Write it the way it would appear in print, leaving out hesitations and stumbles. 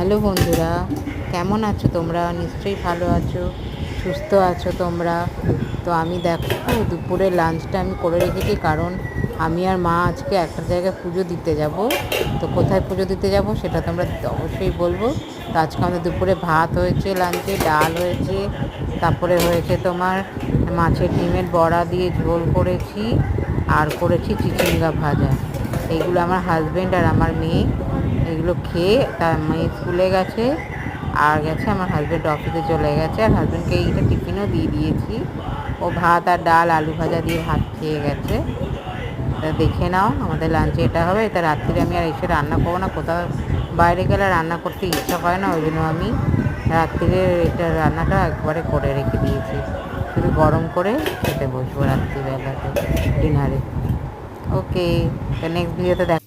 Hello বন্ধুরা, কেমন আছো তোমরা? নিশ্চয়ই ভালো আছো, সুস্থ আছো তোমরা। তো আমি দেখো দুপুরে লাঞ্চটা আমি করে রেখেছি, কারণ আমি আর মা আজকে একটা জায়গায় পুজো দিতে যাব। তো কোথায় পুজো দিতে যাব সেটা তোমরা অবশ্যই বলবো। তো আজকে আমাদের দুপুরে ভাত হয়েছে, লাঞ্চে ডাল হয়েছে, তারপরে হয়েছে তোমার মাছের ডিমের বড়া দিয়ে ঝোল করেছি, আর করেছি চিচিঙ্গা ভাজা। এইগুলো আমার হাজব্যান্ড আর আমার মেয়ে এগুলো খেয়ে, তার মেয়ে স্কুলে গেছে আর গেছে, আমার হাজব্যান্ড অফিসে চলে গেছে। আর হাজব্যান্ডকে এইটা টিফিনও দিয়ে দিয়েছি। ও ভাত আর ডাল আলু ভাজা দিয়ে ভাত খেয়ে গেছে। তা দেখে নাও, আমাদের লাঞ্চে এটা হবে। তা রাত্রিরে আমি আর এসে রান্না করবো না, কোথাও বাইরে গেলে রান্না করতে ইচ্ছা করে না, ওই জন্য আমি রাত্রিরে এটা রান্নাটা একবারে করে রেখে দিয়েছি। শুধু গরম করে খেতে বসবো রাত্রিবেলাতে ডিনারে। ওকে, তো নেক্সট ভিডিওতে দেখা